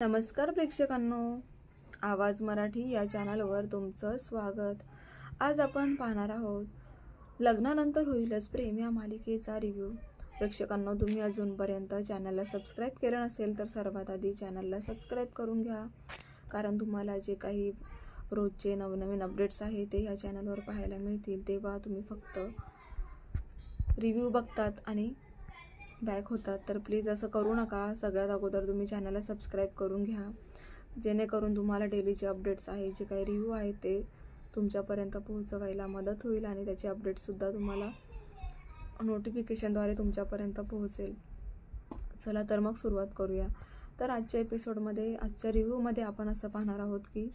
नमस्कार प्रेक्षकांनो, आवाज मराठी या चॅनलवर तुमचं स्वागत. आज आपण पाहणार आहोत लग्नानंतर होईलच प्रेम या मालिकेचा रिव्ह्यू. प्रेक्षकांनो, तुम्ही अजूनपर्यंत चॅनलला सबस्क्राईब केलं नसेल तर सर्वात आधी चॅनलला सबस्क्राईब करून घ्या, कारण तुम्हाला जे काही रोजचे नवनवीन अपडेट्स आहेत ते ह्या चॅनलवर पाहायला मिळतील. तेव्हा तुम्ही फक्त रिव्ह्यू बघतात आणि बॅक होतात, तर प्लीज असं करू नका. सगळ्यात अगोदर तुम्ही चॅनलला सबस्क्राईब करून घ्या, जेणेकरून तुम्हाला डेलीचे अपडेट्स आहे जे काही रिव्ह्यू आहेत ते तुमच्यापर्यंत पोहोचवायला मदत होईल आणि त्याचे अपडेट्ससुद्धा तुम्हाला नोटिफिकेशनद्वारे तुमच्यापर्यंत पोहोचेल. चला तर मग सुरुवात करूया. तर आजच्या एपिसोडमध्ये, आजच्या रिव्ह्यूमध्ये आपण असं पाहणार आहोत की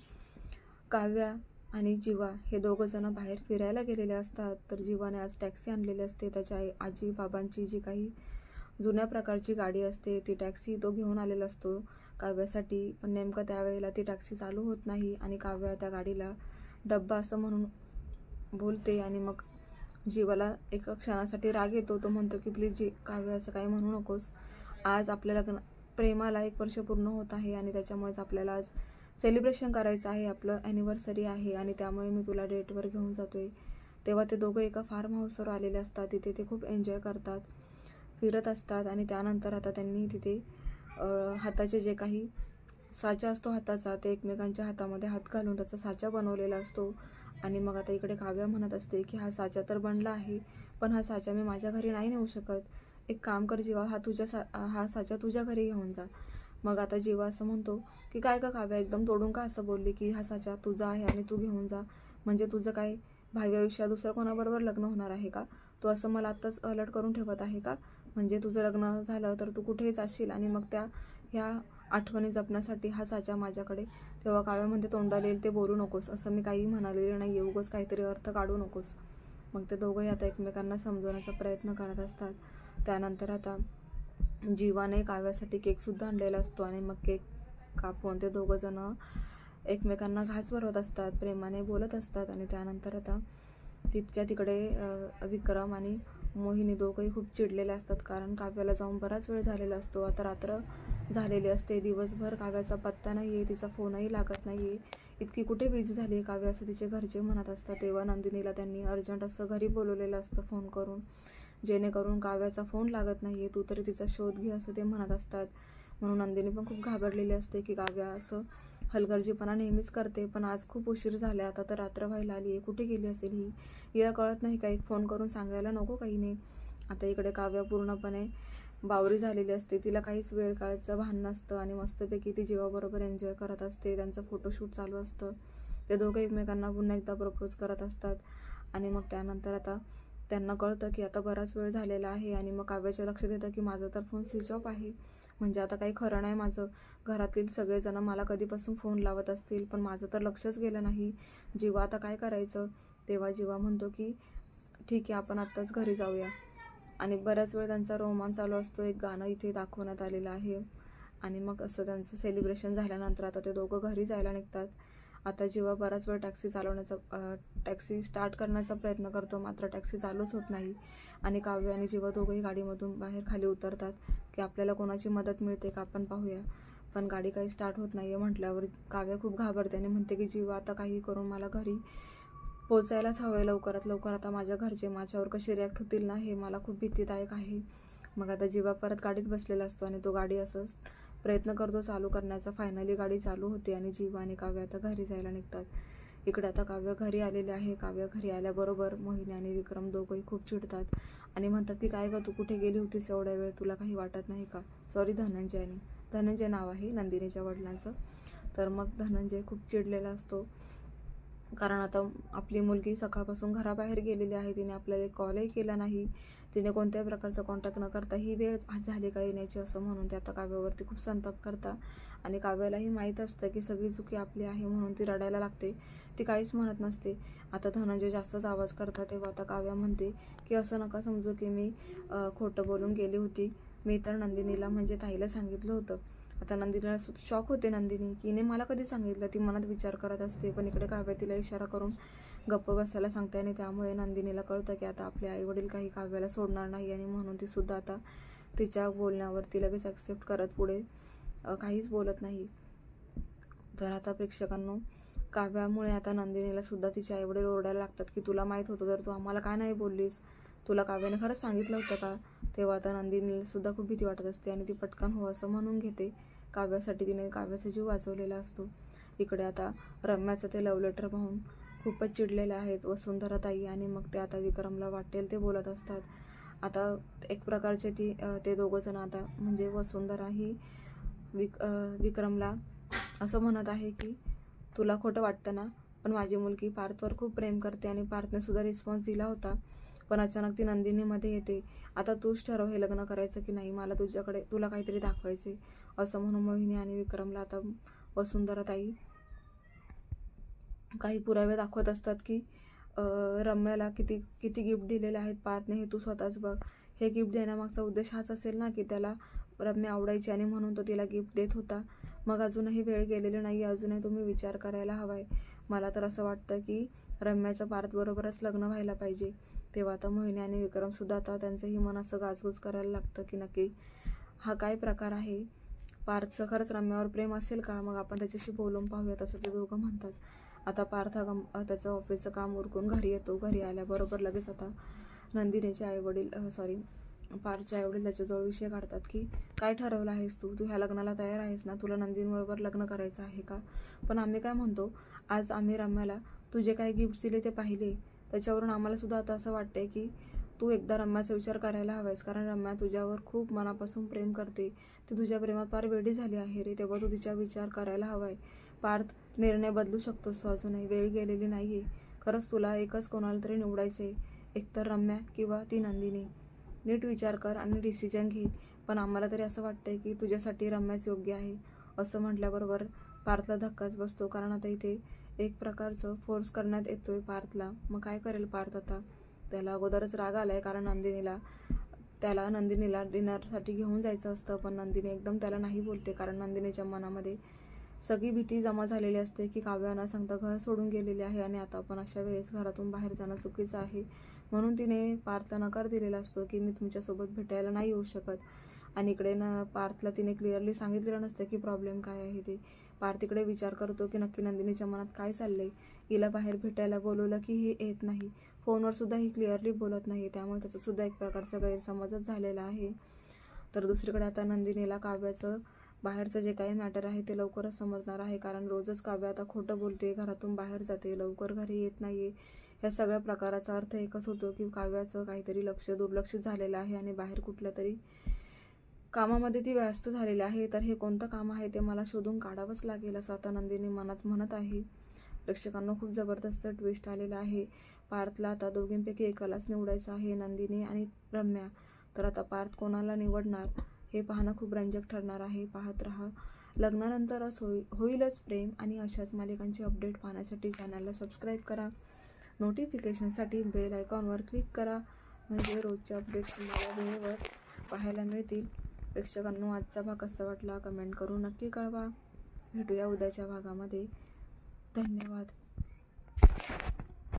काव्या आणि जीवा हे दोघं जण बाहेर फिरायला गेलेले असतात. तर जीवाने आज टॅक्सी आणलेली असते. त्याच्या आजी बाबांची जी काही जुन्या प्रकारची गाडी असते ती टॅक्सी तो घेऊन आलेला असतो काव्यासाठी. पण नेमकं त्यावेळेला ती टॅक्सी चालू होत नाही आणि काव्या त्या गाडीला डब्बा असं म्हणून बोलते आणि मग जीवाला एका क्षणासाठी राग येतो. तो म्हणतो की प्लीज काव्या असं काही म्हणू नकोस. आज आपल्या प्रेमाला 1 वर्ष पूर्ण होत आहे आणि त्याच्यामुळेच आपल्याला आज सेलिब्रेशन करायचं आहे, आपलं ॲनिव्हर्सरी आहे आणि त्यामुळे मी तुला डेटवर घेऊन जातोय. तेव्हा ते दोघं एका फार्म हाऊसवर आलेले असतात. तिथे ते खूप एन्जॉय करतात, फिरत असतात आणि त्यानंतर आता त्यांनी तिथे हाताचे जे काही साचा असतो हाताचा, ते एकमेकांच्या हातामध्ये हात घालून त्याचा साचा बनवलेला असतो. आणि मग आता इकडे काव्या म्हणत असते की हा साचा तर बनला आहे, पण हा साचा मी माझ्या घरी नाही नेऊ शकत. एक काम कर जीवा, हा साचा तुझ्या घरी घेऊन जा. मग आता जीवा असं म्हणतो की काय का काव्या, एकदम तोडून का असं बोलली की हा साचा तुझा आहे आणि तू घेऊन जा, म्हणजे तुझं काय भावी आयुष्यात दुसरं कोणाबरोबर लग्न होणार आहे का? तू असं मला आत्ताच अलर्ट करून ठेवत आहे का? म्हणजे तुझं लग्न झालं तर तू कुठेही जाशील आणि मग ह्या आठवणी जपण्यासाठी हा साचा माझ्याकडे. तेव्हा काव्या म्हणते तोंडाला येईल ते बोलू नकोस, असं मी काही म्हणालेलं नाही, उगाच काहीतरी अर्थ काढू नकोस. मग ते दोघंही आता एकमेकांना समजवण्याचा प्रयत्न करत असतात. त्यानंतर आता जीवाने काव्यासाठी केकसुद्धा आणलेला असतो आणि मग केक कापून ते दोघं जण एकमेकांना घास भरवत असतात, प्रेमाने बोलत असतात. आणि त्यानंतर आता तिकडे विक्रम आणि मोहिनी दोघंही खूप चिडलेले असतात, कारण काव्याला जाऊन बराच वेळ झालेला असतो. आता रात्र झालेली असते, दिवसभर काव्याचा पत्ता नाही आहे, तिचा फोनही लागत नाही आहे. इतकी कुठे बिझी झाली आहे काव्या असं तिचे घरचे म्हणत असतात. तेव्हा नंदिनीला त्यांनी अर्जंट असं घरी बोलवलेलं असतं फोन करून, जेणेकरून काव्याचा फोन लागत नाही आहे, तू तरी तिचा शोध घे असं ते म्हणत असतात. म्हणून नंदिनी पण खूप घाबरलेली असते की काव्या असं हलगर्जीपणा नेहमीच करते, पण आज खूप उशीर झाला, आता तर रात्र व्हायला आली आहे, कुठे गेली असेल ही, हिला कळत नाही का, एक फोन करून सांगायला नको काही नाही. आता इकडे काव्या पूर्णपणे बावरी झालेली असते, तिला काहीच वेळ काळाचं भान नसतं आणि मस्तपैकी ती जीवाबरोबर एन्जॉय करत असते. त्यांचं फोटोशूट चालू असतं, ते दोघं एकमेकांना पुन्हा एकदा प्रपोज करत असतात. आणि मग त्यानंतर आता त्यांना कळतं की आता बराच वेळ झालेला आहे आणि मग काव्याच्या लक्षात येतं की माझा तर फोन स्विच ऑफ आहे, म्हणजे आता काही खरं नाही माझं. घरातील सगळेजण मला कधीपासून फोन लावत असतील, पण माझं तर लक्षच गेलं नाही. जीवा आता काय करायचं? तेव्हा जीवा म्हणतो की ठीक आहे, आपण आत्ताच घरी जाऊया. आणि बऱ्याच वेळ त्यांचा रोमांस चालू असतो, एक गाणं इथे दाखवण्यात आलेलं आहे. आणि मग असं त्यांचं सेलिब्रेशन झाल्यानंतर आता ते दोघं घरी जायला निघतात. आता जीवा बराच वेळ टॅक्सी स्टार्ट करण्याचा प्रयत्न करतो, मात्र टॅक्सी चालूच होत नाही. आणि काव्य आणि जीवा दोघंही गाडीमधून बाहेर खाली उतरतात की आपल्याला कोणाची मदत मिळते का आपण पाहूया. पण गाडी काही स्टार्ट होत नाही आहे म्हटल्यावर काव्य खूप घाबरते आणि म्हणते की जीवा आता काही करून मला घरी पोचायलाच हवं आहे लवकरात लवकर. आता माझ्या घरचे माझ्यावर कसे रिॲक्ट होतील ना, हे मला खूप भीतीदायक आहे. मग आता जीवा परत गाडीत बसलेला असतो आणि तो गाडी असं प्रयत्न करतो चालू करण्याचा. फायनली गाडी चालू होते आणि जीवा आणि काव्य आता घरी जायला निघतात. इकडे आता काव्य घरी आलेले आहे. काव्य घरी आल्याबरोबर मोहिनी आणि विक्रम दोघंही खूप चिडतात आणि म्हणतात की काय गं, तू कुठे गेली होतीस एवढ्या वेळ, तुला काही वाटत नाही का? सॉरी, धनंजय नाव आहे नंदिनीच्या वडिलांचं. तर मग धनंजय खूप चिडलेला असतो, कारण आता आपली मुलगी सकाळपासून घराबाहेर गेलेली आहे, तिने आपल्याला कॉलही केला नाही, तिने कोणत्याही प्रकारचा कॉन्टॅक्ट न करता ही वेळ झाली का येण्याची असं म्हणून ते आता काव्यावरती खूप संताप करता. आणि काव्यालाही माहीत असतं की सगळी चुकी आपली आहे, म्हणून ती रडायला लागते, ती काहीच म्हणत नसते. आता धनंजय जास्तच आवाज करतात. तेव्हा आता काव्या म्हणते की असं नका समजू की मी खोटं बोलून गेली होती, मी तर नंदिनीला म्हणजे ताईला सांगितलं होतं. आता नंदिनीला शॉक होते नंदिनी की हिने मला कधी सांगितलं, ती मनात विचार करत असते. पण इकडे काव्या तिला इशारा करून गप्प बसायला सांगते आणि त्यामुळे नंदिनीला कळतं की आता आपले आईवडील काही काव्याला सोडणार नाही आणि म्हणून ती सुद्धा आता तिच्या बोलण्यावरती लगेच ॲक्सेप्ट करत पुढे काहीच बोलत नाही. तर आता प्रेक्षकांनो, काव्यामुळे आता नंदिनीला सुद्धा तिच्या आईवडील ओरडायला लागतात की तुला माहीत होतं तर तू आम्हाला काय नाही बोललीस, तुला काव्याने खरंच सांगितलं होतं का. तेव्हा आता नंदिनीला सुद्धा खूप भीती वाटत असते आणि ती पटकन हो असं म्हणून घेते. काव्यासाठी तिने काव्याचा जीव वाचवलेला असतो. इकडे आता रम्याचं ते लव्ह लेटर पाहून खूपच चिडलेले आहेत वसुंधरा ताई आणि मग ते आता विक्रमला वाटेल ते बोलत असतात. आता एक प्रकारचे ते दोघं जण आता म्हणजे वसुंधरा ही विक्रमला असं म्हणत आहे की तुला खोटं वाटतं ना, पण माझी मुलगी पार्थवर खूप प्रेम करते आणि पार्थने सुद्धा रिस्पॉन्स दिला होता, पण अचानक ती नंदिनीमध्ये येते. आता तूच ठरव हे लग्न करायचं की नाही, मला तुला काहीतरी दाखवायचे असं म्हणून मोहिनी आणि विक्रमला आता वसुंधरा ताई काही पुरावे दाखवत असतात की रम्याला किती किती गिफ्ट दिलेले आहेत पार्थने, हे तू स्वतःच बघ. हे गिफ्ट देण्यामागचा उद्देश हाच असेल ना की त्याला रम्या आवडायची आणि म्हणून तो तिला गिफ्ट देत होता. मग अजूनही वेळ गेलेली नाही, अजूनही तुम्ही विचार करायला हवाय. मला तर असं वाटतं की रम्याचं पार्थबरोबरच लग्न व्हायला पाहिजे. तेव्हा आता मोहिनी आणि विक्रमसुद्धा आता त्यांचंही मन असं गाजगुज करायला लागतं की नक्की हा काय प्रकार आहे. पार्थचं खरंच रम्यावर प्रेम असेल का, मग आपण त्याच्याशी बोलून पाहूयात असं ते दोघं म्हणतात. आता पार्थ त्याचं ऑफिसचं काम उरकून घरी येतो. घरी आल्याबरोबर लगेच आता नंदिनीचे आईवडील पार्थचे आईवडील त्याच्याजवळ विषय काढतात की काय ठरवलं आहेस तू ह्या लग्नाला तयार आहेस ना, तुला नंदिनीबरोबर लग्न करायचं आहे का. पण आम्ही काय म्हणतो, आज आम्ही रम्याला तू जे काही गिफ्ट्स दिले ते पाहिले, त्याच्यावरून आम्हाला सुद्धा आता असं वाटतंय की तू एकदा रम्याचा विचार करायला हवायस, कारण रम्या तुझ्यावर खूप मनापासून प्रेम करते, ती तुझ्या प्रेमात फार वेडी झाली आहे रे. तेव्हा तू तिचा विचार करायला हवाय. पार्थ, निर्णय बदलू शकतोस अजूनही, वेळ गेलेली नाहीये. खरंच तुला एकच कोणाला तरी निवडायचंय, एकतर रम्या किंवा ती नंदिनी. नीट विचार कर आणि डिसिजन घे. पण आम्हाला तरी असं वाटतंय की तुझ्यासाठी रम्याच योग्य आहे. असं म्हटल्याबरोबर पार्थला धक्काच बसतो, कारण आता इथे एक प्रकारचं फोर्स करण्यात येतोय पार्थला. मग काय करेल पार्थ आता. त्याला अगोदरच राग आलाय, कारण त्याला नंदिनीला डिनरसाठी घेऊन जायचं असतं, पण नंदिनी एकदम त्याला नाही बोलते, कारण नंदिनीच्या मनामध्ये सगळी भीती जमा झालेली असते की काव्या न सांगता घर सोडून गेलेली आहे आणि आता आपण अशा वेळेस घरातून बाहेर जाणं चुकीचं आहे. म्हणून तिने पार्थला नकार दिलेला असतो की मी तुमच्यासोबत भेटायला नाही येऊ शकत. आणि इकडे पार्थला तिने क्लिअरली सांगितलेलं नसतं की प्रॉब्लेम काय आहे ते. पार्थ इकडे विचार करतो की नक्की नंदिनीच्या मनात काय चाललंय. हिला बाहेर भेटायला बोलवलं की ही येत नाही, फोनवर सुद्धा ही क्लिअरली बोलत नाही, त्यामुळे त्याचा सुद्धा एक प्रकारचा गैरसमजच झालेला आहे. तर दुसरीकडे आता नंदिनीला काव्याचं बाहेरचं जे काही मॅटर आहे ते लवकरच समजणार आहे, कारण रोजच काव्य आता खोटं बोलते, घरातून बाहेर जाते, लवकर घरी येत नाहीये. या सगळ्या प्रकाराचा अर्थ एकच होतो की काव्याचं काहीतरी दुर्लक्षित झालेलं आहे आणि बाहेर कुठल्या तरी कामामध्ये ती व्यस्त झालेली आहे. तर हे कोणतं काम आहे ते मला शोधून काढावंच लागेल असं आता नंदिनी मनात म्हणत आहे. प्रेक्षकांना खूप जबरदस्त ट्विस्ट आलेला आहे. पार्थला आता दोघींपैकी एकालाच निवडायचं आहे, नंदिनी आणि रम्या. तर आता पार्थ कोणाला निवडणार हे पाहणं खूप रंजक ठरणार आहे. पाहत राहा. लग्नानंतरच होईलच प्रेम आणि अशाच मालिकांची अपडेट पाहण्यासाठी चॅनलला सबस्क्राईब करा. नोटिफिकेशनसाठी बेल आयकॉनवर क्लिक करा, म्हणजे रोजचे अपडेट्स तुम्हाला वेळेवर पाहायला मिळतील. प्रेक्षकांनो, आजचा भाग कसा वाटला कमेंट करून नक्की कळवा. भेटूया उद्याच्या भागामध्ये. धन्यवाद.